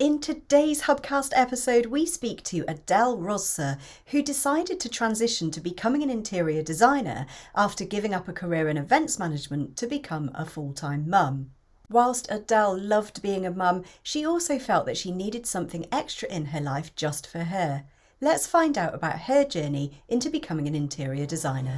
In today's Hubcast episode, we speak to Adel Rozsa, who decided to transition to becoming an interior designer after giving up a career in events management to become a full-time mum. Whilst Adele loved being a mum, she also felt that she needed something extra in her life just for her. Let's find out about her journey into becoming an interior designer.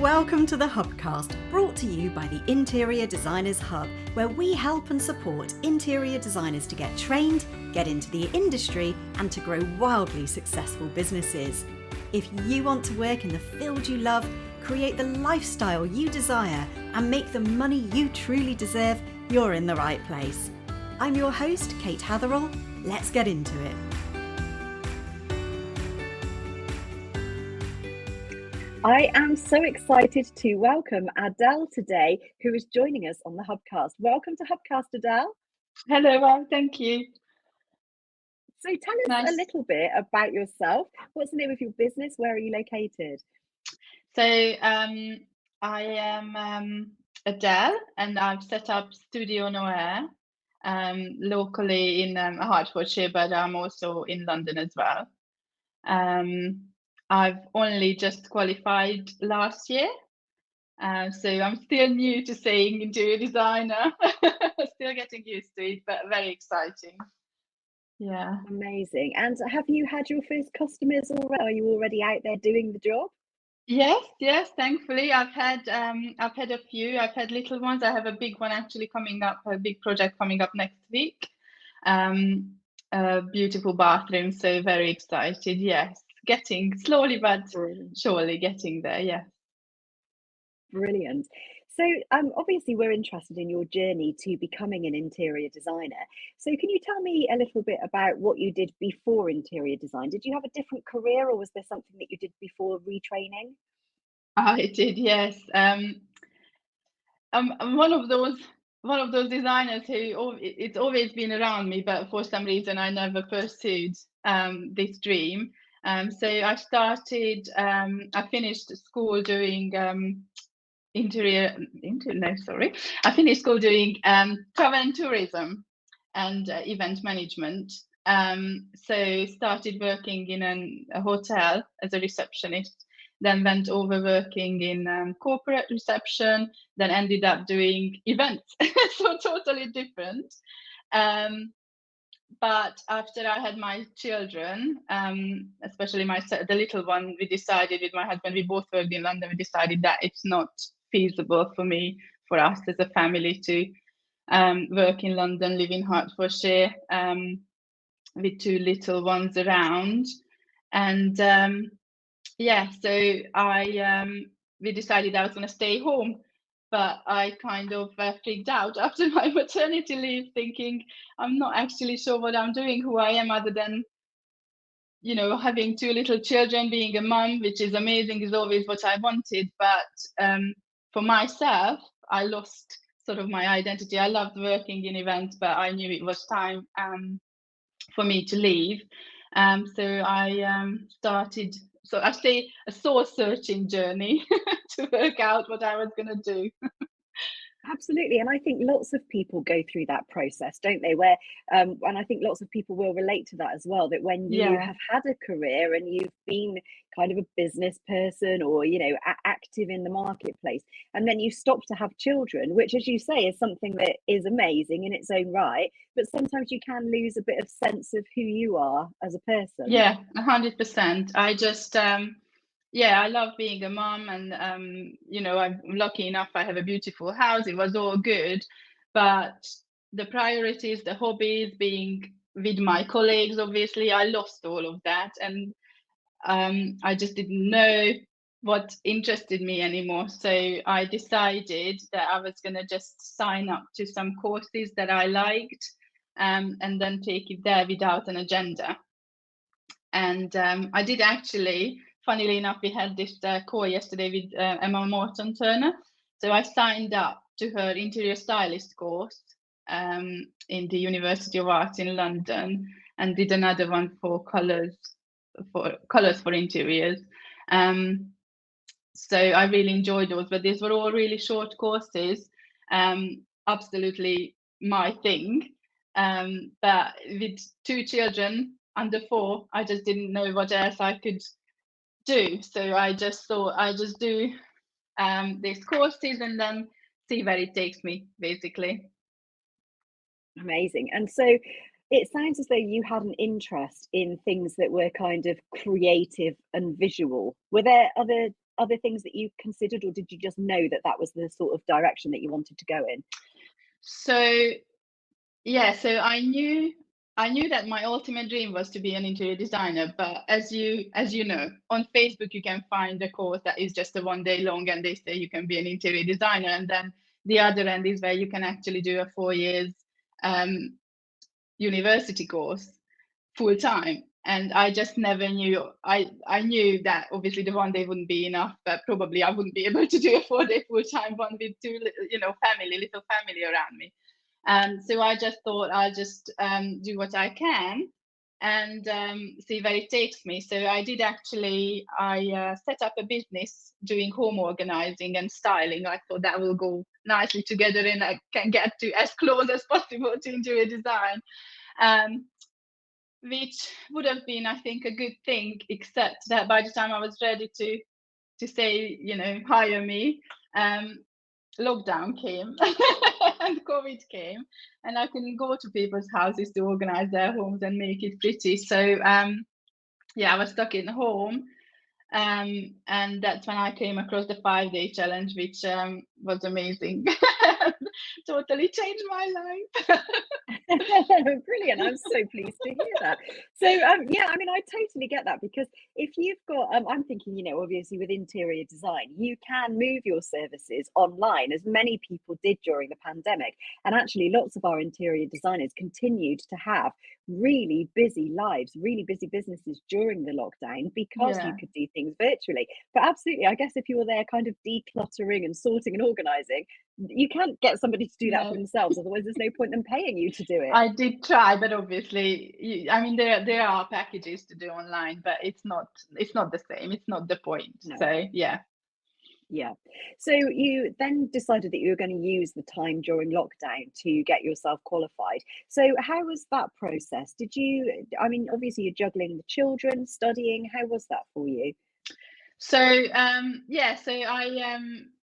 Welcome to the Hubcast, brought to you by the Interior Designers Hub, where we help and support interior designers to get trained, get into the industry, and to grow wildly successful businesses. If you want to work in the field you love, create the lifestyle you desire, and make the money you truly deserve, you're in the right place. I'm your host, Kate Hatherall. Let's get into it. I am so excited to welcome Adele today, who is joining us on the Hubcast. Welcome to Hubcast, Adele. Hello, well, thank you. So tell us a little bit about yourself. What's the name of your business? Where are you located? So I am Adele, and I've set up Studio Noer locally in Hertfordshire, but I'm also in London as well. I've only just qualified last year, so I'm still new to saying interior designer. Still getting used to it, but very exciting. Yeah. Amazing. And have you had your first customers already? Are you already out there doing the job? Yes, thankfully I've had a few. I've had little ones. I have a big one actually coming up, a big project coming up next week. A beautiful bathroom, so very excited. Yes, getting slowly but surely getting there. Yeah. Brilliant. So obviously we're interested in your journey to becoming an interior designer. So can you tell me a little bit about what you did before interior design? Did you have a different career, or was there something that you did before retraining? I did, yes. I'm one of those designers who it's always been around me, but for some reason I never pursued this dream. So I started. I finished school doing I finished school doing travel and tourism and event management. So started working in a hotel as a receptionist, then went over working in corporate reception, then ended up doing events. So totally different. But after I had my children, especially the little one, we decided with my husband, we both worked in London, we decided that it's not feasible for us as a family to work in London, live in Hertfordshire with two little ones around. And so we decided I was going to stay home. But I kind of freaked out after my maternity leave, thinking I'm not actually sure what I'm doing, who I am, other than, having two little children, being a mum, which is amazing, is always what I wanted. But for myself, I lost sort of my identity. I loved working in events, but I knew it was time for me to leave. So I started. So I say a soul searching journey to work out what I was going to do. Absolutely. And I think lots of people go through that process, don't they? Where, and I think lots of people will relate to that as well, that when you have had a career and you've been kind of a business person or, active in the marketplace, and then you stop to have children, which, as you say, is something that is amazing in its own right. But sometimes you can lose a bit of sense of who you are as a person. Yeah, 100%. I just, I love being a mom, and I'm lucky enough. I have a beautiful house. It was all good, but the priorities, the hobbies, being with my colleagues, obviously, I lost all of that, and I just didn't know what interested me anymore. So I decided that I was going to just sign up to some courses that I liked, and then take it there without an agenda. And I did actually. Funnily enough, we had this call yesterday with Emma Morton Turner. So I signed up to her interior stylist course in the University of Arts in London, and did another one for colours for interiors. So I really enjoyed those, but these were all really short courses. Absolutely my thing. But with 2 children under 4, I just didn't know what else I could do. So I just thought I'll just do these courses and then see where it takes me, basically. Amazing. And so it sounds as though you had an interest in things that were kind of creative and visual. Were there other things that you considered, or did you just know that that was the sort of direction that you wanted to go in? So yeah, so I knew that my ultimate dream was to be an interior designer, but as you know, on Facebook you can find a course that is just a 1 day long and they say you can be an interior designer, and then the other end is where you can actually do a 4 years university course full time. And I just never knew. I knew that obviously the 1 day wouldn't be enough, but probably I wouldn't be able to do a 4 day full time one with 2 little family around me. So I just thought I'll just do what I can and see where it takes me. So I did actually. I set up a business doing home organizing and styling. I thought that will go nicely together, and I can get to as close as possible to interior design. Which would have been, I think, a good thing, except that by the time I was ready to say, hire me, lockdown came and COVID came, and I couldn't go to people's houses to organize their homes and make it pretty. So I was stuck in home. And that's when I came across the 5-day challenge, which was amazing. Totally changed my life. Brilliant. I'm so pleased to hear that. So I mean, I totally get that, because if you've got I'm thinking, obviously with interior design you can move your services online, as many people did during the pandemic, and actually lots of our interior designers continued to have really busy lives, really busy businesses during the lockdown, because you could do things virtually. But absolutely, I guess if you were there kind of decluttering and sorting and organizing, you can't get somebody to do that for themselves, otherwise there's no point in paying you to do it. I did try, but obviously, I mean, there are packages to do online, but it's not the same. It's not the point. No. So yeah. So you then decided that you were going to use the time during lockdown to get yourself qualified. So how was that process? I mean, obviously you're juggling the children, studying. How was that for you? So so I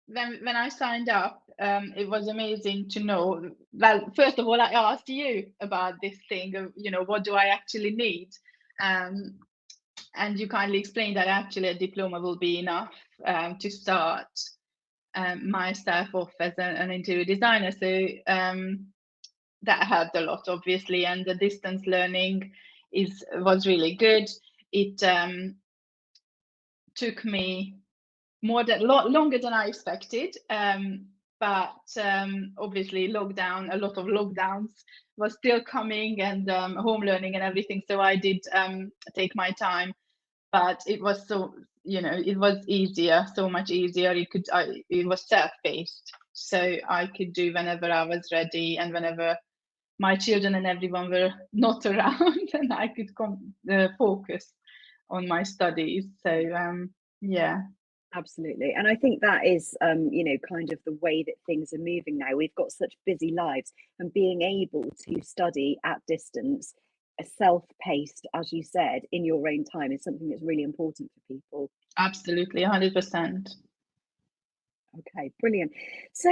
when I signed up, it was amazing to know. Well, first of all, I asked you about this thing of, what do I actually need? And you kindly explained that actually a diploma will be enough to start myself off as an interior designer. So that helped a lot, obviously, and the distance learning was really good. It took me longer than I expected, but obviously a lot of lockdowns was still coming, and home learning and everything. So I did take my time, but it was it was easier, so much easier. It was self-paced, so I could do whenever I was ready and whenever my children and everyone were not around, and I could focus on my studies. So yeah. Absolutely. And I think that is, kind of the way that things are moving now. We've got such busy lives, and being able to study at distance, self-paced, as you said, in your own time, is something that's really important for people. Absolutely, 100%. Okay, brilliant. So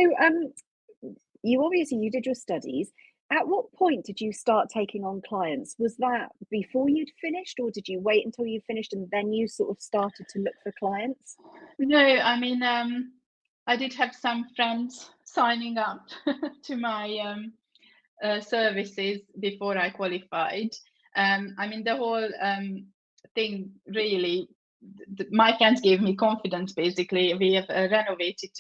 you did your studies. At what point did you start taking on clients? Was that before you'd finished, or did you wait until you finished and then you sort of started to look for clients? No, I mean, I did have some friends signing up to my services before I qualified. I mean, the whole thing really, my friends gave me confidence. Basically, we have renovated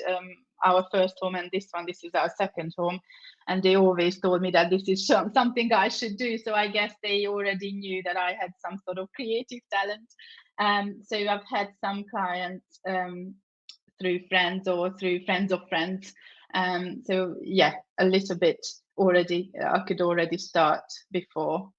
our first home, and this is our second home, and they always told me that this is something I should do. So I guess they already knew that I had some sort of creative talent. So I've had some clients through friends or through friends of friends. So yeah, a little bit already. I could already start before.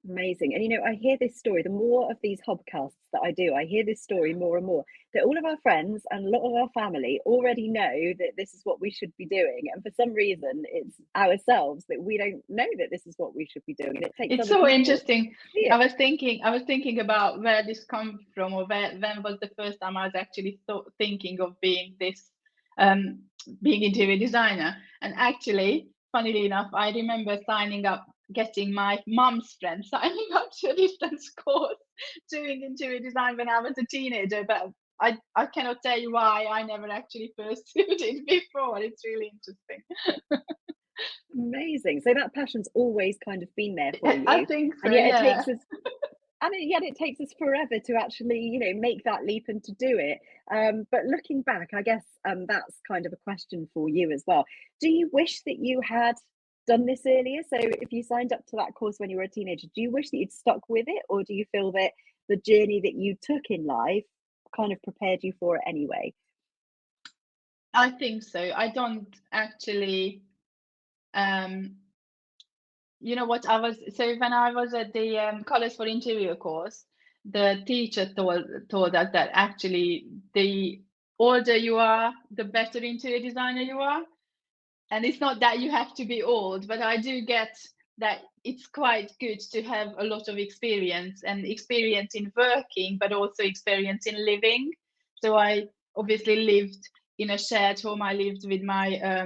Amazing. And I hear this story, the more of these hubcasts that I do, I hear this story more and more, that all of our friends and a lot of our family already know that this is what we should be doing. And for some reason, it's ourselves that we don't know that this is what we should be doing. And it takes It's other so people interesting. to see I it. was thinking about where this come from, or when was the first time I was actually thinking of being this, being interior designer. And actually, funnily enough, I remember getting my mum's friend signing up to a distance course doing interior design when I was a teenager. But I cannot tell you why I never actually pursued it before. It's really interesting. Amazing. So that passion's always kind of been there for I you. think so, And yet yeah. it takes us forever to actually, make that leap and to do it. But looking back, I guess that's kind of a question for you as well. Do you wish that you had done this earlier? So if you signed up to that course when you were a teenager, do you wish that you'd stuck with it, or do you feel that the journey that you took in life kind of prepared you for it anyway? I think so. I don't actually, you know what, when I was at the College for Interior course, the teacher told us that actually the older you are, the better interior designer you are. And it's not that you have to be old, but I do get that it's quite good to have a lot of experience, and experience in working, but also experience in living. So I obviously lived in a shared home. I lived with my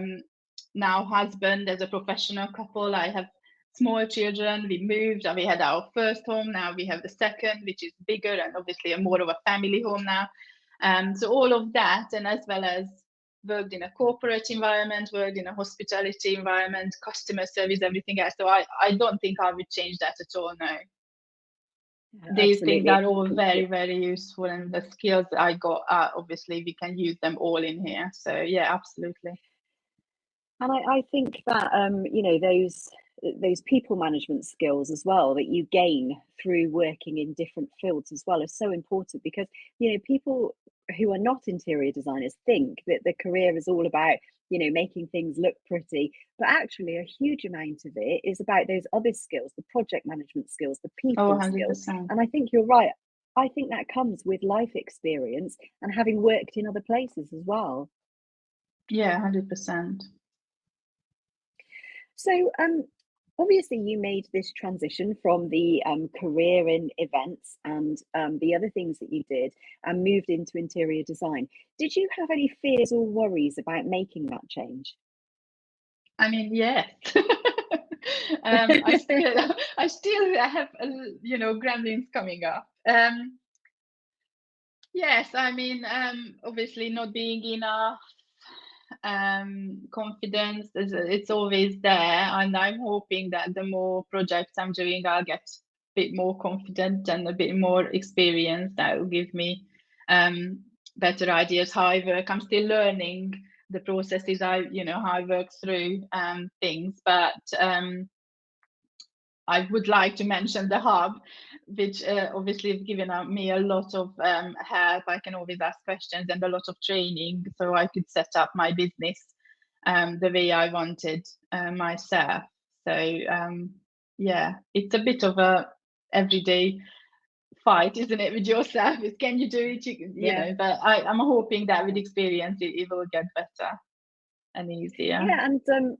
now husband as a professional couple. I have small children. We moved and we had our first home. Now we have the second, which is bigger and obviously a more of a family home now. So all of that, and as well as worked in a corporate environment, worked in a hospitality environment, customer service, everything else. So I don't think I would change that at all, no. These things Absolutely. are all very, very useful, and the skills I got are obviously we can use them all in here. So yeah, absolutely. And I think that those people management skills as well that you gain through working in different fields as well are so important, because people who are not interior designers think that the career is all about making things look pretty, but actually a huge amount of it is about those other skills, the project management skills, the Oh, people skills. 100%. And I think you're right. I think that comes with life experience and having worked in other places as well. Yeah, 100%. So, obviously, you made this transition from the career in events and the other things that you did, and moved into interior design. Did you have any fears or worries about making that change? I mean, yes. I still have gremlins coming up. Yes, I mean, obviously not being enough confidence it's always there, and I'm hoping that the more projects I'm doing, I'll get a bit more confident and a bit more experience that will give me better ideas how I work. I'm still learning the processes, how I work through things, but I would like to mention the hub, which obviously have given me a lot of help. I can always ask questions and a lot of training, so I could set up my business the way I wanted myself. So yeah, it's a bit of a everyday fight, isn't it, with yourself? Is can you do it? Yeah. But I'm hoping that with experience it will get better and easier. Yeah, and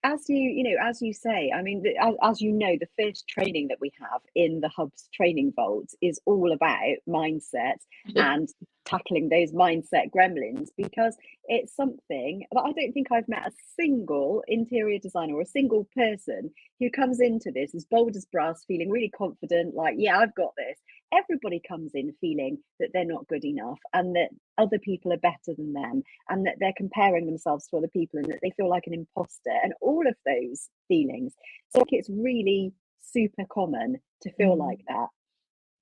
as you say, I mean, as you know, the first training that we have in the Hub's training vault is all about mindset and tackling those mindset gremlins, because it's something that I don't think I've met a single interior designer or a single person who comes into this as bold as brass, feeling really confident, like, yeah, I've got this. Everybody comes in feeling that they're not good enough and that other people are better than them, and that they're comparing themselves to other people, and that they feel like an imposter, and all of those feelings. So it's really super common to feel like that.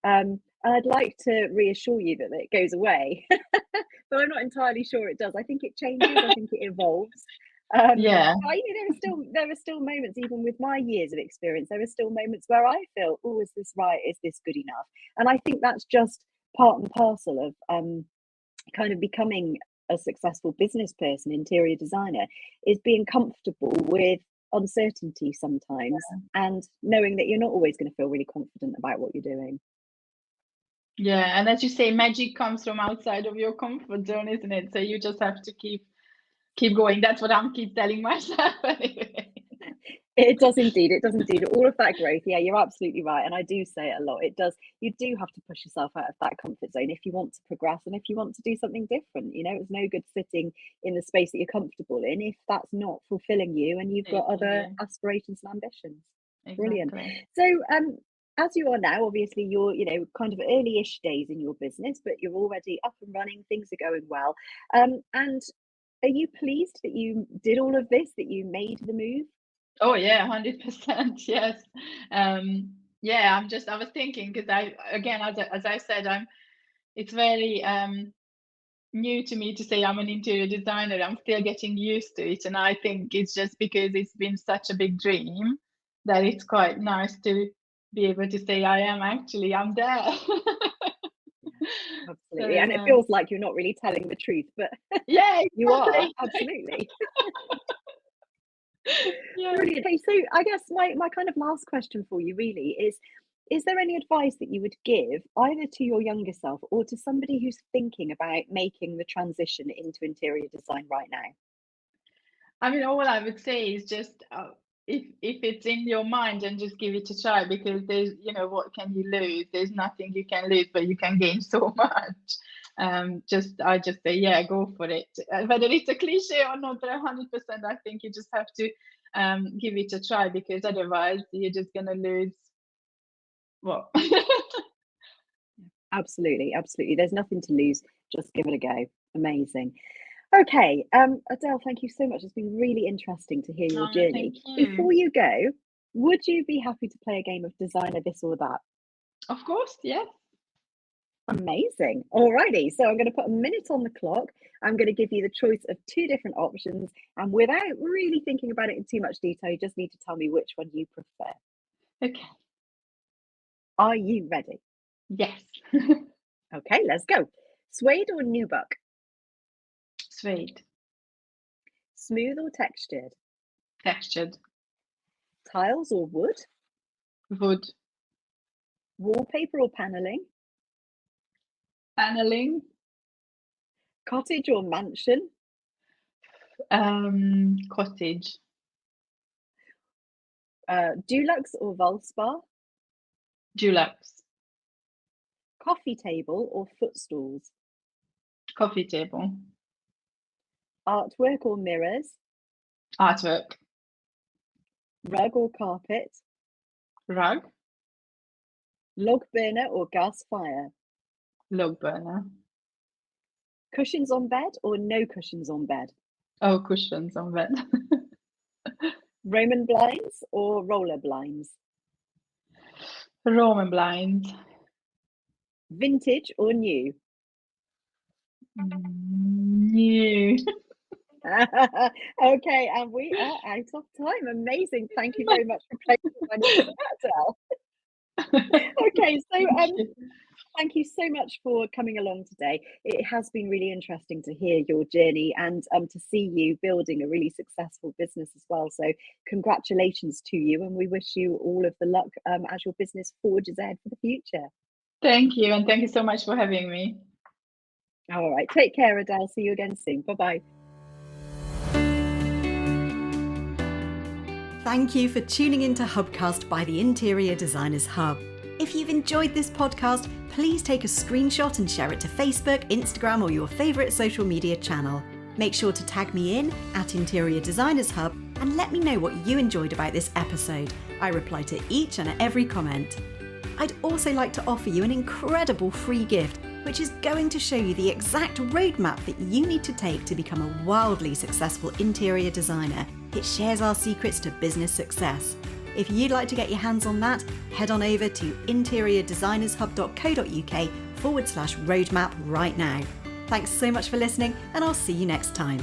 And I'd like to reassure you that it goes away, but I'm not entirely sure it does. I think it changes. I think it evolves. Yeah. But there are still moments, even with my years of experience, there are still moments where I feel, oh, is this right? Is this good enough? And I think that's just part and parcel of kind of becoming a successful business person, interior designer, is being comfortable with uncertainty sometimes, and knowing that you're not always going to feel really confident about what you're doing. Yeah, and as you say, magic comes from outside of your comfort zone, isn't it? So you just have to keep going. That's what I'm keep telling myself anyway. It does indeed. It does indeed. All of that growth. Yeah, you're absolutely right. And I do say it a lot. It does. You do have to push yourself out of that comfort zone if you want to progress and if you want to do something different. You know, it's no good sitting in the space that you're comfortable in if that's not fulfilling you and you've got other aspirations and ambitions. Brilliant. So, as you are now, obviously you're, kind of early-ish days in your business, but you're already up and running. Things are going well. And are you pleased that you did all of this, that you made the move? Oh yeah, 100%. Yes. Yeah, I was thinking because as I said, it's very new to me to say I'm an interior designer. I'm still getting used to it, and I think it's just because it's been such a big dream that it's quite nice to be able to say I'm there. Absolutely. And it feels like you're not really telling the truth, but yeah, exactly. You are, absolutely. Yeah. Brilliant. Okay, so I guess my kind of last question for you really is there any advice that you would give either to your younger self or to somebody who's thinking about making the transition into interior design right now? I mean, all I would say is just if it's in your mind, and just give it a try, because there's, what can you lose? There's nothing you can lose, but you can gain so much. I just say, yeah, go for it. Whether it's a cliche or not, but 100%, I think you just have to give it a try, because otherwise you're just gonna lose. Well, absolutely. There's nothing to lose. Just give it a go. Amazing. Okay, Adele, thank you so much. It's been really interesting to hear your journey. Thank you. Before you go, would you be happy to play a game of designer this or that? Of course, yes. Amazing. Alrighty, so I'm going to put a minute on the clock. I'm going to give you the choice of 2 different options, and without really thinking about it in too much detail, you just need to tell me which one you prefer. Okay. Are you ready? Yes. Okay, let's go. Suede or nubuck? Suede. Smooth or textured? Textured. Tiles or wood? Wood. Wallpaper or paneling? Paneling. Cottage or mansion? Cottage. Dulux or Valspar? Dulux. Coffee table or footstools? Coffee table. Artwork or mirrors? Artwork. Rug or carpet? Rug. Log burner or gas fire? Log burner. Cushions on bed or no cushions on bed? Oh, cushions on bed. Roman blinds or roller blinds? Roman blinds. Vintage or new? New. Okay, and we are out of time. Amazing. Thank you very much for playing Adele. Okay, so thank you so much for coming along today. It has been really interesting to hear your journey and to see you building a really successful business as well. So congratulations to you, and we wish you all of the luck as your business forges ahead for the future. Thank you, and thank you so much for having me. All right, take care, Adele. See you again soon. Bye-bye. Thank you for tuning into Hubcast by the Interior Designers Hub. If you've enjoyed this podcast, please take a screenshot and share it to Facebook, Instagram, or your favourite social media channel. Make sure to tag me in at Interior Designers Hub and let me know what you enjoyed about this episode. I reply to each and every comment. I'd also like to offer you an incredible free gift, which is going to show you the exact roadmap that you need to take to become a wildly successful interior designer. It shares our secrets to business success. If you'd like to get your hands on that, head on over to interiordesignershub.co.uk/roadmap right now. Thanks so much for listening, and I'll see you next time.